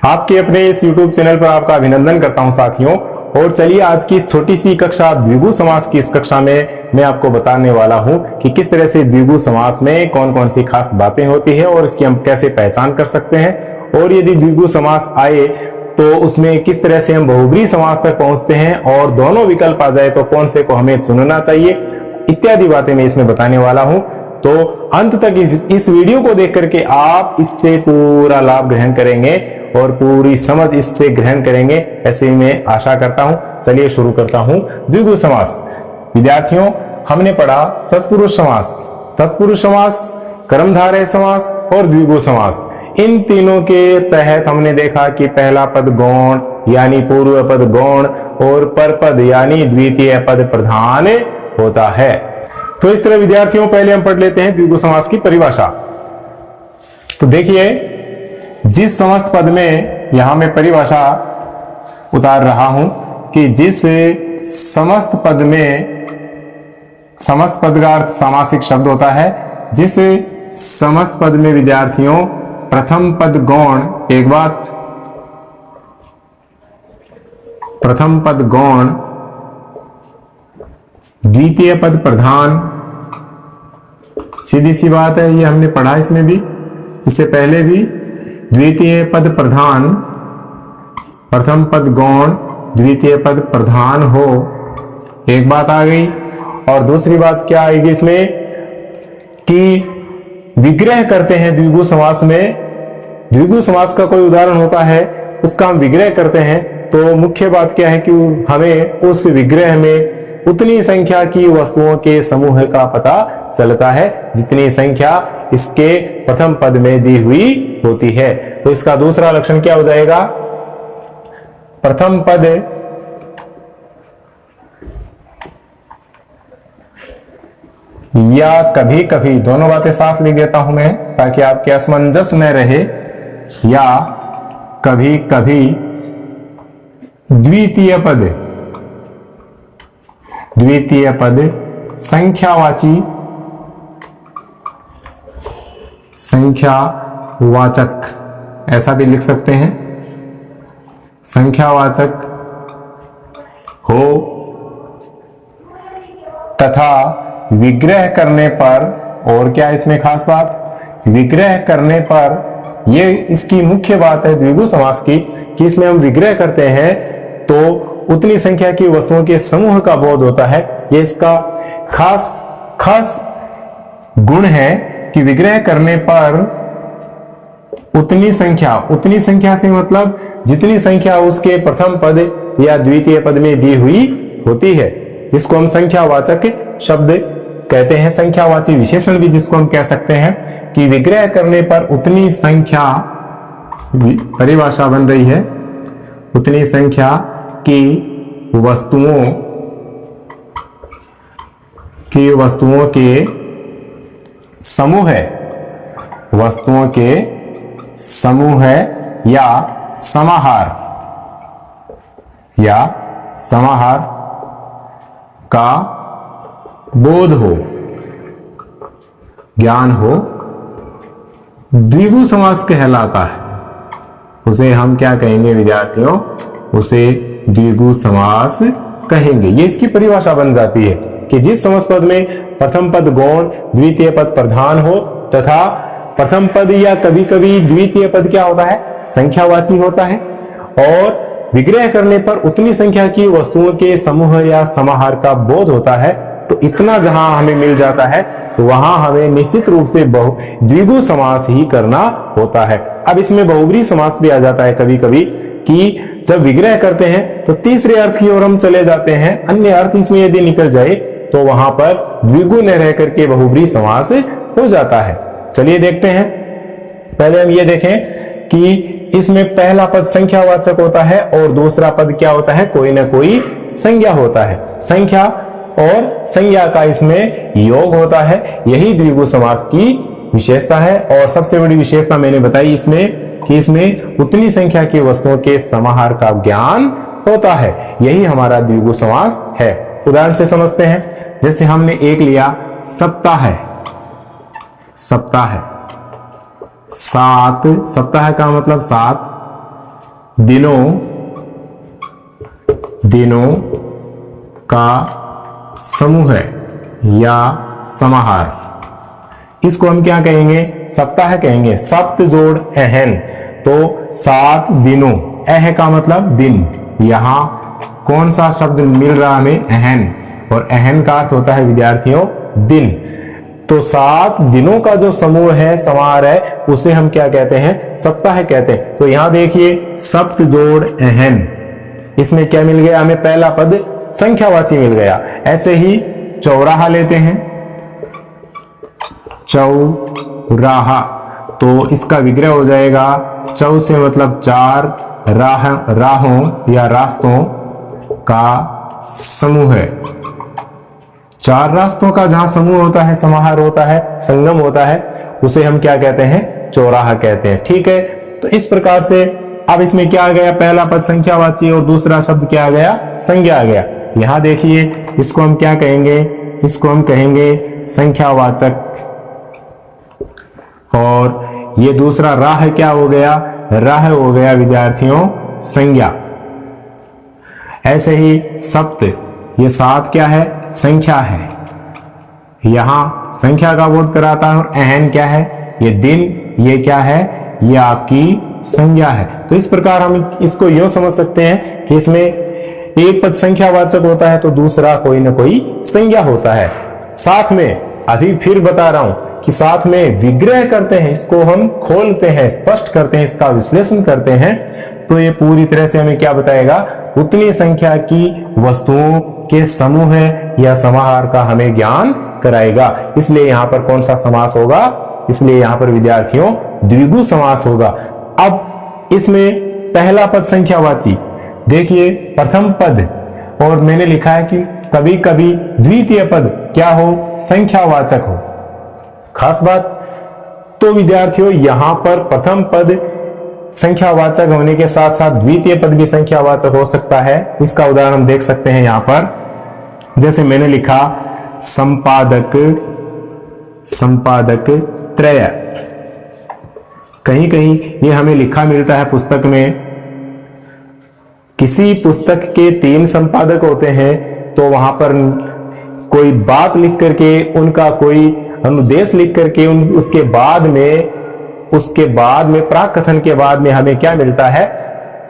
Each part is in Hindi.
आपके अपने इस YouTube चैनल पर आपका अभिनंदन करता हूं साथियों। और चलिए आज की इस छोटी सी कक्षा द्विगु समास की इस कक्षा में मैं आपको बताने वाला हूं कि किस तरह से द्विगु समास में कौन कौन सी खास बातें होती है और इसकी हम कैसे पहचान कर सकते हैं, और यदि द्विगु समास आए तो उसमें किस तरह से हम बहुब्रीहि समास तक पहुंचते हैं, और दोनों विकल्प आ जाए तो कौन से को हमें चुनना चाहिए, इत्यादि बातें मैं इसमें बताने वाला हूं। तो अंत तक इस वीडियो को देख करके आप इससे पूरा लाभ ग्रहण करेंगे और पूरी समझ इससे ग्रहण करेंगे, ऐसे मैं आशा करता हूं। चलिए शुरू करता हूं। द्विगु समास विद्यार्थियों, हमने पढ़ा तत्पुरुष समास, तत्पुरुष समास, कर्मधारय समास और द्विगु समास। इन तीनों के तहत हमने देखा कि पहला पद गौण यानी पूर्व पद गौण और परपद यानी द्वितीय पद प्रधान होता है। तो इस तरह विद्यार्थियों पहले हम पढ़ लेते हैं द्विगु समास की परिभाषा। तो देखिए, जिस समस्त पद में यहां मैं परिभाषा उतार रहा हूं कि जिस समस्त पद में, समस्त पद का अर्थ सामासिक शब्द होता है, जिस समस्त पद में विद्यार्थियों प्रथम पद गौण, एक बात, प्रथम पद गौण, द्वितीय पद प्रधान, सीधी सी बात है, ये हमने पढ़ा इसमें भी, इससे पहले भी, द्वितीय पद प्रधान, प्रथम पद गौण, द्वितीय पद प्रधान हो, एक बात आ गई। और दूसरी बात क्या आएगी इसमें कि विग्रह करते हैं द्विगु समास में। द्विगु समास का कोई उदाहरण होता है, उसका हम विग्रह करते हैं, तो मुख्य बात क्या है कि हमें उस विग्रह में उतनी संख्या की वस्तुओं के समूह का पता चलता है जितनी संख्या इसके प्रथम पद में दी हुई होती है। तो इसका दूसरा लक्षण क्या हो जाएगा? प्रथम पद या कभी कभी, दोनों बातें साथ लिख देता हूं मैं ताकि आपके असमंजस न रहे, या कभी कभी द्वितीय पद, द्वितीय पद संख्यावाची, संख्यावाचक, ऐसा भी लिख सकते हैं, संख्यावाचक हो तथा विग्रह करने पर, और क्या इसमें खास बात, विग्रह करने पर, ये इसकी मुख्य बात है द्विगु समास की कि इसमें हम विग्रह करते हैं तो उतनी संख्या की वस्तुओं के समूह का बोध होता है। ये इसका खास गुण है कि विग्रह करने पर उतनी संख्या से मतलब जितनी संख्या उसके प्रथम पद या द्वितीय पद में दी हुई होती है, जिसको हम संख्यावाचक शब्द कहते हैं, संख्यावाची विशेषण भी जिसको हम कह सकते हैं, कि विग्रह करने पर उतनी संख्या, परिभाषा बन रही है, उतनी संख्या की वस्तुओं के समूह है, वस्तुओं के समूह या समाहार का बोध हो, ज्ञान हो, द्विगु समास कहलाता है। उसे हम क्या कहेंगे विद्यार्थियों? उसे द्विगु समास कहेंगे। ये इसकी परिभाषा बन जाती है कि जिस समस्त पद में प्रथम पद गौण, द्वितीय पद प्रधान हो तथा प्रथम पद या कभी कभी द्वितीय पद क्या होता है? संख्यावाची होता है, और विग्रह करने पर उतनी संख्या की वस्तुओं के समूह या समाहार का बोध होता है। तो इतना जहां हमें मिल जाता है वहां हमें निश्चित रूप से द्विगु समास ही करना होता है। अब इसमें बहुब्रीहि समास भी आ जाता है कभी कभी, कि जब विग्रह करते हैं तो तीसरे अर्थ की ओर हम चले जाते हैं, अन्य अर्थ इसमें यदि निकल जाए तो वहां पर द्विगु न रह करके बहुब्रीहि समास हो जाता है। चलिए देखते हैं। पहले हम ये देखें कि इसमें पहला पद संख्यावाचक होता है और दूसरा पद क्या होता है? कोई ना कोई संज्ञा होता है। संख्या और संज्ञा का इसमें योग होता है, यही द्विगु समास की विशेषता है। और सबसे बड़ी विशेषता मैंने बताई इसमें कि इसमें उतनी संख्या की वस्तुओं के समाहार का ज्ञान होता है, यही हमारा द्विगु समास है। उदाहरण से समझते हैं। जैसे हमने एक लिया सप्ताह, सप्ताह, सात, सप्ताह का मतलब सात, दिनों दिनों का समूह है या समाहार। इसको हम क्या कहेंगे? सप्ताह कहेंगे। सप्त जोड़ अहन, तो 7 दिनों। अह का मतलब दिन। यहां कौन सा शब्द मिल रहा हमें? अहन। और अहन का अर्थ होता है विद्यार्थियों दिन। तो 7 दिनों का जो समूह है, समाहार है, उसे हम क्या कहते हैं? सप्ताह कहते हैं। तो यहां देखिए सप्त जोड़ अहन, इसमें क्या मिल गया हमें? पहला पद संख्यावाची मिल गया। ऐसे ही चौराहा लेते हैं, चौराहा, तो इसका विग्रह हो जाएगा चौ से मतलब 4, राहों या रास्तों का समूह है। 4 रास्तों का जहां समूह होता है, समाहार होता है, संगम होता है, उसे हम क्या कहते हैं? चौराहा कहते हैं। ठीक है, तो इस प्रकार से अब इसमें क्या आ गया? पहला पद संख्यावाची और दूसरा शब्द क्या आ गया? संज्ञा आ गया। यहां देखिए इसको हम क्या कहेंगे? इसको हम कहेंगे संख्यावाचक। और ये दूसरा राह क्या हो गया? राह हो गया विद्यार्थियों संज्ञा। ऐसे ही सप्त, ये 7 क्या है? संख्या है। यहां संख्या का बोध कराता है। और अहन क्या है? ये दिन। ये क्या है? ये आपकी संज्ञा है। तो इस प्रकार हम इसको यूं समझ सकते हैं कि इसमें एक पद संख्यावाचक होता है तो दूसरा कोई ना कोई संज्ञा होता है। साथ में अभी फिर बता रहा हूं कि साथ में विग्रह करते हैं, इसको हम खोलते हैं, स्पष्ट करते हैं, इसका विश्लेषण करते हैं, तो ये पूरी तरह से हमें क्या बताएगा? उतनी संख्या की वस्तुओं के समूह या समाहार का हमें ज्ञान कराएगा। इसलिए यहां पर कौन सा समास होगा? इसलिए यहां पर विद्यार्थियों द्विगु समास होगा। अब इसमें पहला पद संख्यावाची, देखिए प्रथम पद, और मैंने लिखा है कि कभी कभी द्वितीय पद क्या हो? संख्यावाचक हो। खास बात, तो विद्यार्थियों यहां पर प्रथम पद संख्यावाचक होने के साथ साथ द्वितीय पद भी संख्यावाचक हो सकता है। इसका उदाहरण हम देख सकते हैं यहां पर, जैसे मैंने लिखा संपादक, संपादक त्रय। कहीं कहीं ये हमें लिखा मिलता है पुस्तक में, किसी पुस्तक के 3 संपादक होते हैं, तो वहां पर कोई बात लिख करके, उनका कोई अनुदेश लिख करके, उसके बाद में प्राक कथन के बाद में हमें क्या मिलता है?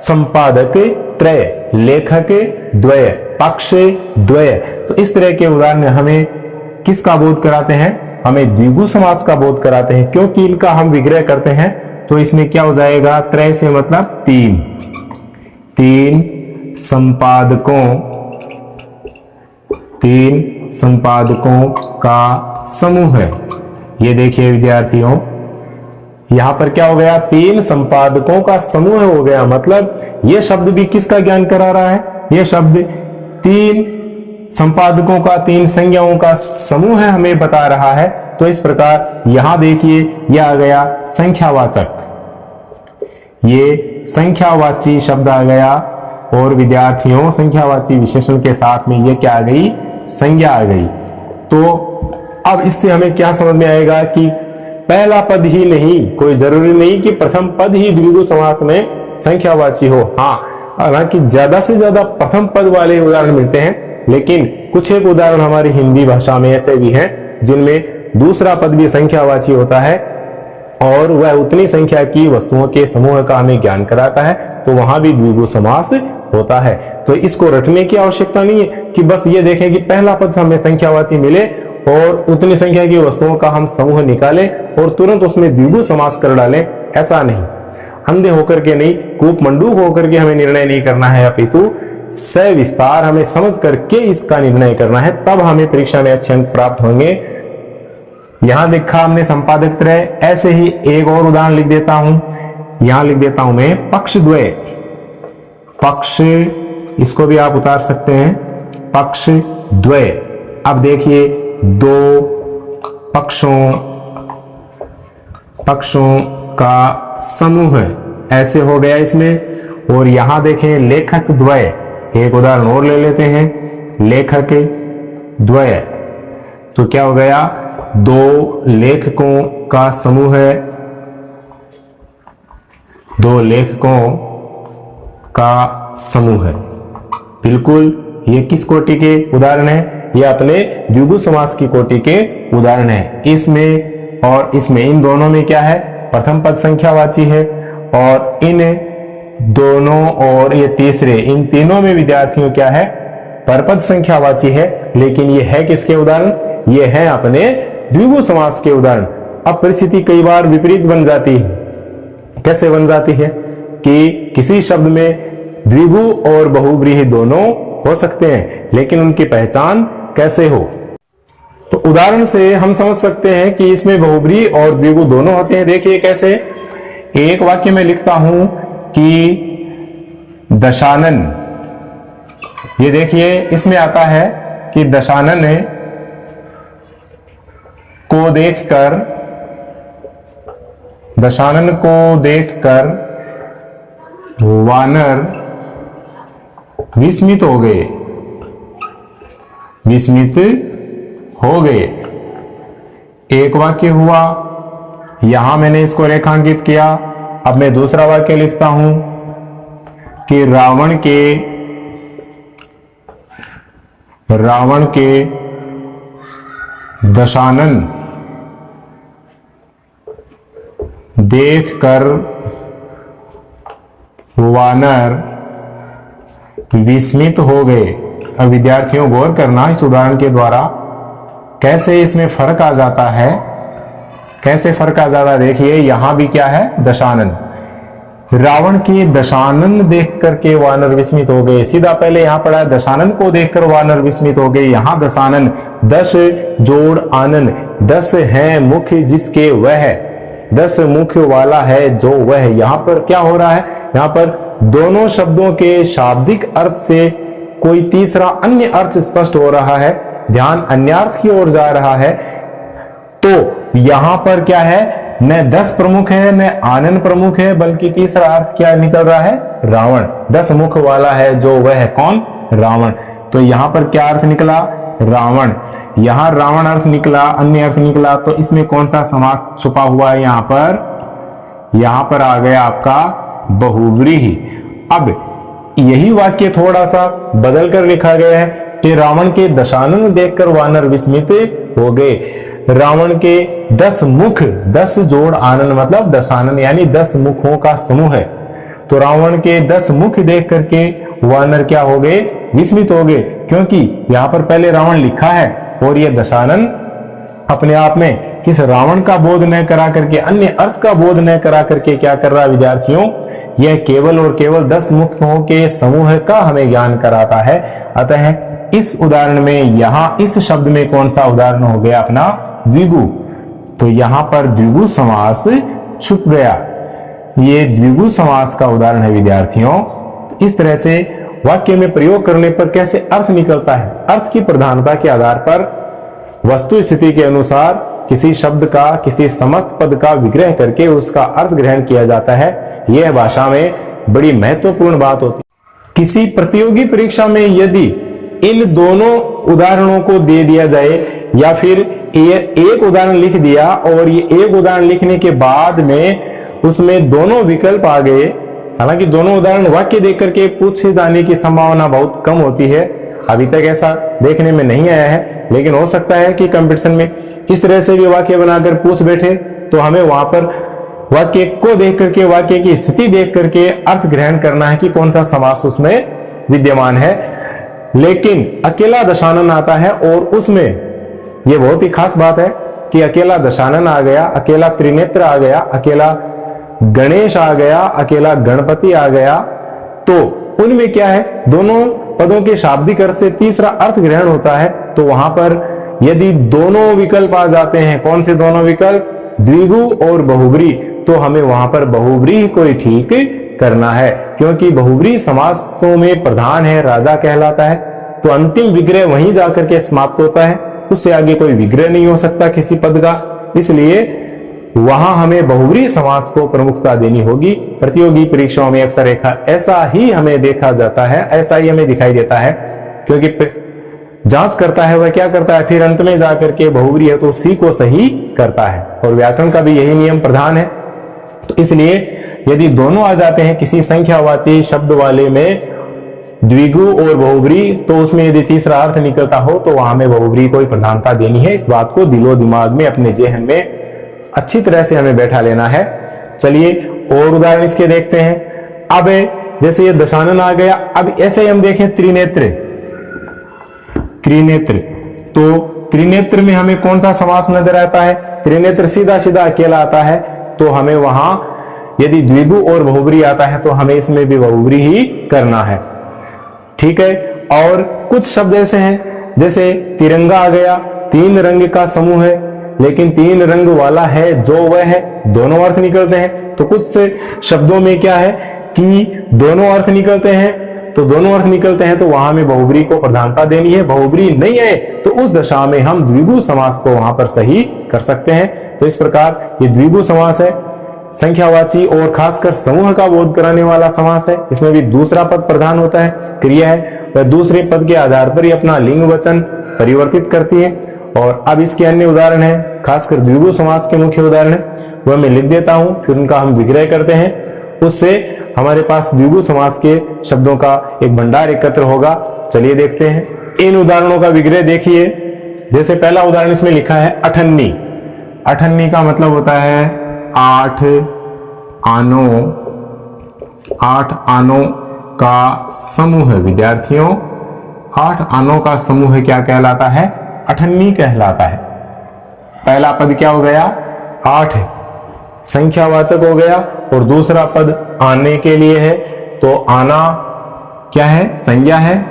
संपादक त्रय, लेखक द्वय, पक्ष द्वय। तो इस तरह के उदाहरण हमें किसका बोध कराते हैं? हमें द्विगु समास का बोध कराते हैं, क्योंकि इनका हम विग्रह करते हैं। तो इसमें क्या हो जाएगा? त्रय से मतलब 3 संपादकों का समूह है। ये देखिए विद्यार्थियों, यहां पर क्या हो गया? 3 संपादकों का समूह हो गया। मतलब यह शब्द भी किसका ज्ञान करा रहा है? यह शब्द 3 संपादकों का, 3 संज्ञाओं का समूह है, हमें बता रहा है। तो इस प्रकार यहां देखिए यह आ गया संख्यावाचक, ये संख्यावाची शब्द आ गया। और विद्यार्थियों संख्यावाची विशेषण के साथ में ये क्या आ गई? संज्ञा आ गई। तो अब इससे हमें क्या समझ में आएगा कि पहला पद ही नहीं, कोई जरूरी नहीं कि प्रथम पद ही द्विगु समास में संख्यावाची हो। हाँ, हालांकि ज्यादा से ज्यादा प्रथम पद वाले उदाहरण मिलते हैं, लेकिन कुछ एक उदाहरण हमारी हिंदी भाषा में ऐसे भी हैं जिनमें दूसरा पद भी संख्यावाची होता है और वह उतनी संख्या की वस्तुओं के समूह का हमें ज्ञान कराता है, तो वहां भी द्विगु समास होता है। तो इसको रटने की आवश्यकता नहीं है कि बस ये देखें कि पहला पद हमें संख्यावाची मिले और उतनी संख्या की वस्तुओं का हम समूह निकालें और तुरंत उसमें द्विगु समास कर डालें, ऐसा नहीं। अंधे होकर के नहीं, कूप मंडूक होकर के हमें निर्णय नहीं करना है, अपितु सविस्तार हमें समझ करके इसका निर्णय करना है, तब हमें परीक्षा में अच्छे अंक प्राप्त होंगे। यहां लिखा हमने संपादक त्रय। ऐसे ही एक और उदाहरण लिख देता हूं, यहां लिख देता हूं मैं पक्ष द्वय। पक्ष, इसको भी आप उतार सकते हैं, पक्ष द्वय। अब देखिए 2 पक्षों का समूह ऐसे हो गया इसमें। और यहां देखें लेखक द्वय, एक उदाहरण और ले लेते हैं, लेखक द्वय। तो क्या हो गया? 2 लेखकों का समूह है, 2 लेखकों का समूह है। बिल्कुल, ये किस कोटि के उदाहरण है? ये अपने द्विगु समास की कोटि के उदाहरण है। इसमें और इसमें, इन दोनों में क्या है? प्रथम पद संख्यावाची है, और इन दोनों और ये तीसरे, इन तीनों में विद्यार्थियों क्या है? परपद संख्यावाची है। लेकिन ये है किसके उदाहरण? ये है अपने द्विगु समास के उदाहरण। अब परिस्थिति कई बार विपरीत बन जाती है। कैसे बन जाती है? कि किसी शब्द में द्विगु और बहुव्रीहि दोनों हो सकते हैं, लेकिन उनकी पहचान कैसे हो? तो उदाहरण से हम समझ सकते हैं कि इसमें बहुव्रीहि और द्विगु दोनों होते हैं। देखिए कैसे। एक वाक्य में लिखता हूं कि दशानन, ये देखिए इसमें आता है कि दशानन को देखकर, दशानन को देखकर वानर विस्मित हो गए, विस्मित हो गए। एक वाक्य हुआ, यहां मैंने इसको रेखांकित किया। अब मैं दूसरा वाक्य लिखता हूं कि रावण के दशानन देखकर वानर विस्मित हो गए। अब विद्यार्थियों गौर करना इस उदाहरण के द्वारा कैसे इसमें फर्क आ जाता है, कैसे फर्क आ जाता है। देखिए यहां भी क्या है? दशानन। रावण के दशानन देख करके वानर विस्मित हो गए। सीधा पहले यहां पड़ा है दशानन को देखकर वानर विस्मित हो गए। यहां दशानन, 10 जोड़ आनन, 10 है मुख जिसके वह, 10 मुख वाला है जो वह। यहां पर क्या हो रहा है? यहां पर दोनों शब्दों के शाब्दिक अर्थ से कोई तीसरा अन्य अर्थ स्पष्ट हो रहा है, ध्यान अन्यार्थ की ओर जा रहा है। तो यहां पर क्या है? न 10 प्रमुख है न आनन प्रमुख है, बल्कि तीसरा अर्थ क्या निकल रहा है? रावण। 10 मुख वाला है जो वह है, कौन? रावण। तो यहां पर क्या अर्थ निकला? रावण। यहां रावण अर्थ निकला, अन्य अर्थ निकला। तो इसमें कौन सा समास छुपा हुआ है? यहां पर आ गया आपका बहुव्रीहि। अब यही वाक्य थोड़ा सा बदल कर लिखा गया है कि रावण के दशानन देखकर वानर विस्मित हो गए। रावण के 10 मुख, 10 जोड़ आनन मतलब दशानन, यानी 10 मुखों का समूह है। तो रावण के 10 मुख देख करके वानर क्या हो गए? विस्मित हो गए। क्योंकि यहां पर पहले रावण लिखा है और यह दशानन अपने आप में इस रावण का बोध न करा करके, अन्य अर्थ का बोध न करा करके क्या कर रहा है विद्यार्थियों? यह केवल और केवल 10 मुखों के समूह का हमें ज्ञान कराता है। अतः इस उदाहरण में यहां इस शब्द में कौन सा उदाहरण हो गया? अपना द्विगु। तो यहां पर द्विगु समास छुप गया। ये द्विगु समास का उदाहरण है विद्यार्थियों। इस तरह से वाक्य में प्रयोग करने पर कैसे अर्थ निकलता है? अर्थ की प्रधानता के आधार पर वस्तु स्थिति के अनुसार किसी शब्द का, किसी समस्त पद का विग्रह करके उसका अर्थ ग्रहण किया जाता है। यह भाषा में बड़ी महत्वपूर्ण बात होती है। किसी प्रतियोगी परीक्षा में यदि इन दोनों उदाहरणों को दे दिया जाए, या फिर एक उदाहरण लिख दिया और ये एक उदाहरण लिखने के बाद में उसमें दोनों विकल्प आ गए, हालांकि दोनों उदाहरण वाक्य देख करके पूछे जाने की संभावना बहुत कम होती है। अभी तक ऐसा देखने में नहीं आया है, लेकिन हो सकता है कि कंपटीशन में इस तरह से भी वाक्य बनाकर पूछ बैठे, तो हमें वहां पर वाक्य को देख करके, वाक्य की स्थिति देख करके अर्थ ग्रहण करना है कि कौन सा समास उसमें विद्यमान है। लेकिन अकेला दशानन आता है और उसमें यह बहुत ही खास बात है कि अकेला दशानन आ गया, अकेला त्रिनेत्र आ गया, अकेला गणेश आ गया, अकेला गणपति आ गया। तो उनमें क्या है? दोनों पदों के शाब्दिक अर्थ से तीसरा अर्थ ग्रहण होता है। तो वहां पर यदि दोनों विकल्प आ जाते हैं, कौन से दोनों विकल्प? द्विगु और बहुव्रीहि, तो हमें वहां पर बहुव्रीहि को ही ठीक करना है, क्योंकि बहुव्रीहि समासों में प्रधान है, राजा कहलाता है। तो अंतिम विग्रह वहीं जाकर के समाप्त होता है, उससे आगे कोई विग्रह नहीं हो सकता किसी पद का। इसलिए वहां हमें बहुव्रीहि समास को प्रमुखता देनी होगी। प्रतियोगी परीक्षाओं में अक्सर ऐसा ही हमें देखा जाता है, ऐसा ही हमें दिखाई देता है, क्योंकि जांच करता है वह क्या करता है, फिर अंत में जाकर के बहुव्रीहि है तो उसी को सही करता है। और व्याकरण का भी यही नियम प्रधान है तो इसलिए यदि दोनों आ जाते हैं किसी संख्यावाची शब्द वाले में द्विगु और बहुब्री, तो उसमें यदि तीसरा अर्थ निकलता हो तो वहां में बहुब्री को ही प्रधानता देनी है। इस बात को दिलो दिमाग में अपने जेहन में अच्छी तरह से हमें बैठा लेना है। चलिए और उदाहरण इसके देखते हैं। अब जैसे ये दशानन आ गया, अब ऐसे हम देखें त्रिनेत्र। त्रिनेत्र, तो त्रिनेत्र में हमें कौन सा समास नजर आता है? त्रिनेत्र सीधा सीधा अकेला आता है, तो हमें वहां यदि द्विगु और बहुब्री आता है तो हमें इसमें भी बहुब्री ही करना है। ठीक है। और कुछ शब्द ऐसे हैं, जैसे तिरंगा आ गया, तीन रंग का समूह है, लेकिन तीन रंग वाला है जो वह है, दोनों अर्थ निकलते हैं। तो कुछ से शब्दों में क्या है कि दोनों अर्थ निकलते हैं, तो दोनों अर्थ निकलते हैं तो वहां में बहुब्री को प्रधानता देनी है। बहुब्री नहीं है तो उस दशा में हम द्विगु समास को वहां पर सही कर सकते हैं। तो इस प्रकार ये द्विगु समास है, संख्यावाची और खासकर समूह का बोध कराने वाला समास है। इसमें भी दूसरा पद प्रधान होता है, क्रिया है, वह दूसरे पद के आधार पर ही अपना लिंग वचन परिवर्तित करती है। और अब इसके अन्य उदाहरण है, खासकर द्विगु समास के मुख्य उदाहरण है, वह मैं लिख देता हूं, फिर उनका हम विग्रह करते हैं। उससे हमारे पास द्विगु समास के शब्दों का एक भंडार एकत्र होगा। चलिए देखते हैं इन उदाहरणों का विग्रह। देखिए, जैसे पहला उदाहरण इसमें लिखा है अठन्नी। अठन्नी का मतलब होता है आठ आनों। आठ आनों का समूह। विद्यार्थियों, आठ आनों का समूह क्या कहलाता है? अठन्नी कहलाता है। पहला पद क्या हो गया? आठ, संख्यावाचक हो गया, और दूसरा पद आने के लिए है, तो आना क्या है? संज्ञा है।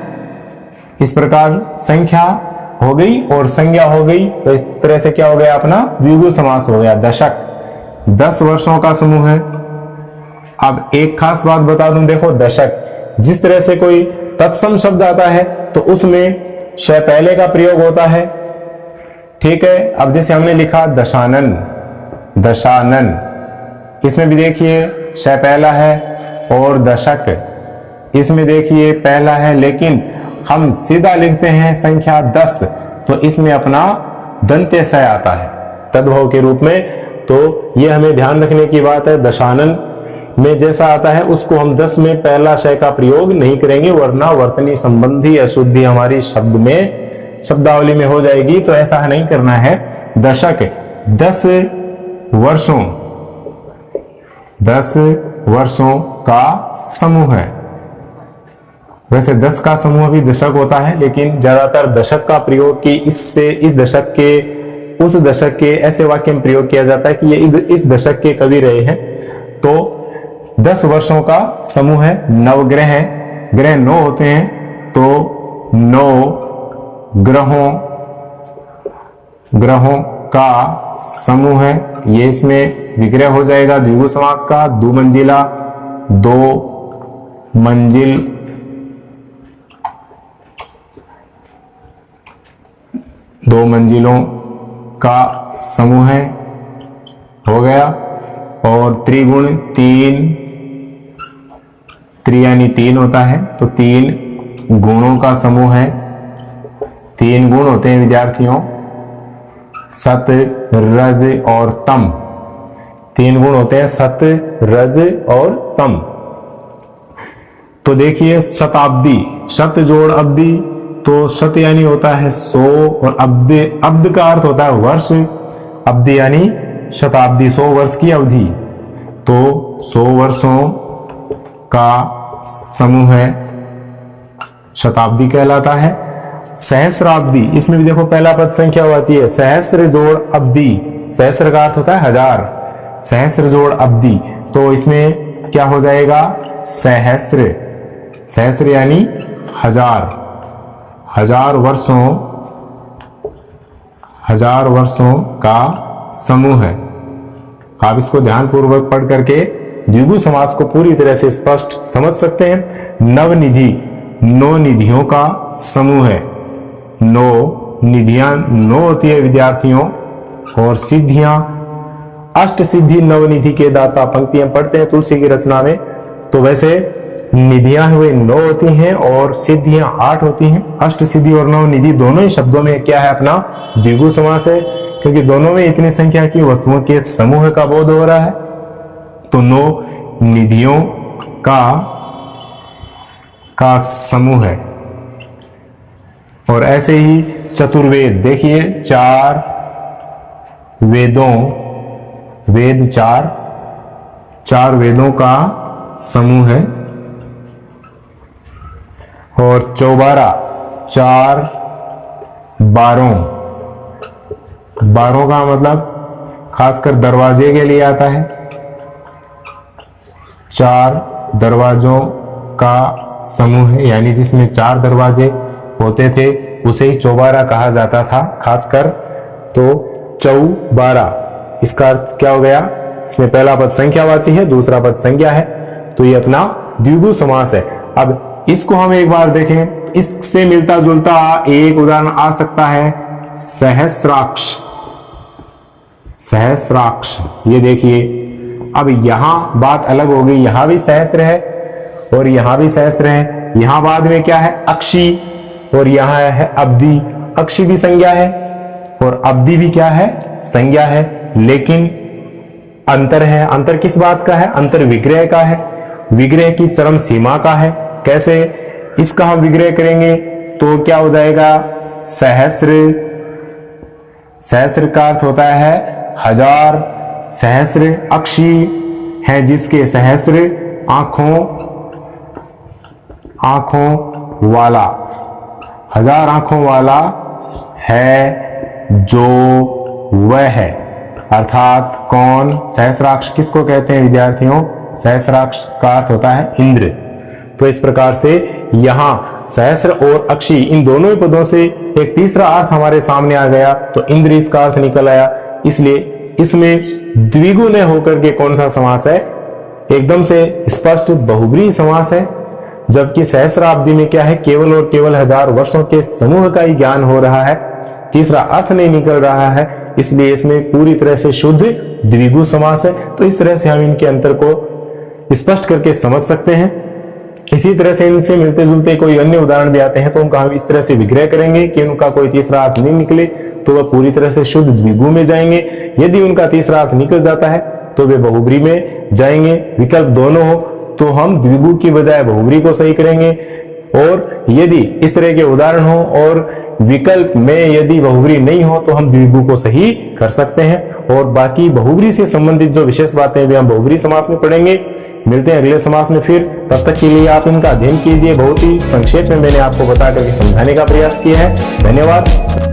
इस प्रकार संख्या हो गई और संज्ञा हो गई, तो इस तरह से क्या हो गया? अपना द्विगु समास हो गया। दशक, 10 वर्षों का समूह है। अब एक खास बात बता दूं, देखो दशक, जिस तरह से कोई तत्सम शब्द आता है तो उसमें श पहले का प्रयोग होता है। ठीक है। अब जैसे हमने लिखा दशानन, दशानन, इसमें भी देखिए श पहला है, और दशक इसमें देखिए पहला है, लेकिन हम सीधा लिखते हैं संख्या 10, तो इसमें अपना दंत्य स आता है तद्भव के रूप में। तो ये हमें ध्यान रखने की बात है। दशानन में जैसा आता है उसको हम 10 में पहला श का प्रयोग नहीं करेंगे, वरना वर्तनी संबंधी अशुद्धि हमारी शब्द में, शब्दावली में हो जाएगी। तो ऐसा नहीं करना है। दशक 10 वर्षों, 10 वर्षों का समूह है। वैसे 10 का समूह भी दशक होता है, लेकिन ज्यादातर दशक का प्रयोग की इससे इस दशक के उस दशक के ऐसे वाक्य में प्रयोग किया जाता है कि ये इस दशक के कवि रहे हैं। तो 10 वर्षों का समूह है। नवग्रह है, ग्रह 9 होते हैं, तो 9 ग्रहों का समूह है। ये इसमें विग्रह हो जाएगा द्विगु समास का। दुमंजिला, 2 मंजिल, 2 मंजिलों का समूह है, हो गया। और त्रिगुण, 3, त्रि यानी 3 होता है, तो 3 गुणों का समूह है। 3 गुण होते हैं विद्यार्थियों, सत, रज और तम। 3 गुण होते हैं, सत, रज और तम। तो देखिए शताब्दी, शत जोड़ अब्दी, तो शत यानी होता है 100, और अब्द का अर्थ होता है वर्ष। अब्दी यानी शताब्दी, 100 वर्ष की अवधि, तो 100 वर्षों का समूह है, शताब्दी कहलाता है। सहस्राब्दी, इसमें भी देखो पहला पद संख्यावाची है। सहस्र जोड़ अब्दी, सहस्र का अर्थ होता है 1000, सहस्र जोड़ अब्दी, तो इसमें क्या हो जाएगा? सहस्र, सहस्र यानी 1000, 1000 वर्षों का समूह है। आप इसको ध्यानपूर्वक पढ़ करके द्विगु समास को पूरी तरह से स्पष्ट समझ सकते हैं। नवनिधि, 9 निधियों का समूह है। 9 निधियां 9 होती है विद्यार्थियों, और सिद्धियां, अष्ट सिद्धि नवनिधि के दाता, पंक्तियां पढ़ते हैं तुलसी की रचना में। तो वैसे निधियां हुए 9 होती हैं और सिद्धियां 8 होती हैं। अष्ट सिद्धि और नवनिधि दोनों ही शब्दों में क्या है? अपना द्विगु समास है, क्योंकि दोनों में इतनी संख्या की वस्तुओं के समूह का बोध हो रहा है। तो 9 निधियों का समूह है। और ऐसे ही चतुर्वेद, देखिए 4 वेदों, वेद 4 वेदों का समूह है। और 4 12 का मतलब खासकर दरवाजे के लिए आता है। 4 दरवाजों का समूह है, यानी जिसमें 4 दरवाजे होते थे उसे ही चौबारा कहा जाता था खासकर। तो चौबारा, इसका अर्थ क्या हो गया? इसमें पहला पद संख्यावाची है, दूसरा पद संज्ञा है, तो ये अपना द्विगु समास है। अब इसको हम एक बार देखें, इससे मिलता जुलता एक उदाहरण आ सकता है सहस्राक्ष। सहस्राक्ष, ये देखिए, अब यहां बात अलग हो गई, यहां भी सहस्र है और यहां भी सहस्र है। यहां बाद में क्या है? अक्षी, और यहां है अब्दी। अक्षी भी संज्ञा है और अब्दी भी क्या है? संज्ञा है, लेकिन अंतर है। अंतर किस बात का है? अंतर विग्रह का है, विग्रह की चरम सीमा का है। कैसे इसका हम विग्रह करेंगे तो क्या हो जाएगा? सहस्र, सहस्र का अर्थ होता है 1000। सहस्र अक्षी है जिसके सहस्र आंखों वाला, 1000 आंखों वाला है जो वह है। अर्थात कौन? सहस्राक्ष किसको कहते हैं विद्यार्थियों? सहस्राक्ष का अर्थ होता है इंद्र। तो इस प्रकार से यहां सहस्र और अक्षी, इन दोनों ही पदों से एक तीसरा अर्थ हमारे सामने आ गया, तो इंद्र इसका अर्थ निकल आया। इसलिए इसमें द्विगुण होकर के कौन सा समास है? एकदम से स्पष्ट बहुब्रीहि समास है। जबकि सहस्राब्दी में क्या है? केवल और केवल 1000 वर्षों के समूह का ही ज्ञान हो रहा है, तीसरा अर्थ नहीं निकल रहा है, इसलिए इसमें पूरी तरह से शुद्ध द्विगु समास है। तो इस तरह से हम इनके अंतर को स्पष्ट करके समझ सकते हैं। इसी तरह से इनसे मिलते जुलते कोई अन्य उदाहरण भी आते हैं तो उनका हम इस तरह से विग्रह करेंगे कि उनका कोई तीसरा अर्थ नहीं निकले तो वह पूरी तरह से शुद्ध द्विगु में जाएंगे। यदि उनका तीसरा अर्थ निकल जाता है तो वे बहुब्री में जाएंगे। विकल्प दोनों हो तो हम द्विगु की बजाय बहुब्री को सही करेंगे। और यदि इस तरह के उदाहरण हो और विकल्प में यदि बहुब्री नहीं हो तो हम द्विगु को सही कर सकते हैं। और बाकी बहुब्री से संबंधित जो विशेष बातें भी हम बहुब्री समास में पढ़ेंगे। मिलते हैं अगले समास में फिर, तब तक के लिए आप इनका अध्ययन कीजिए। बहुत ही संक्षेप में मैंने आपको बता करके समझाने का प्रयास किया है। धन्यवाद।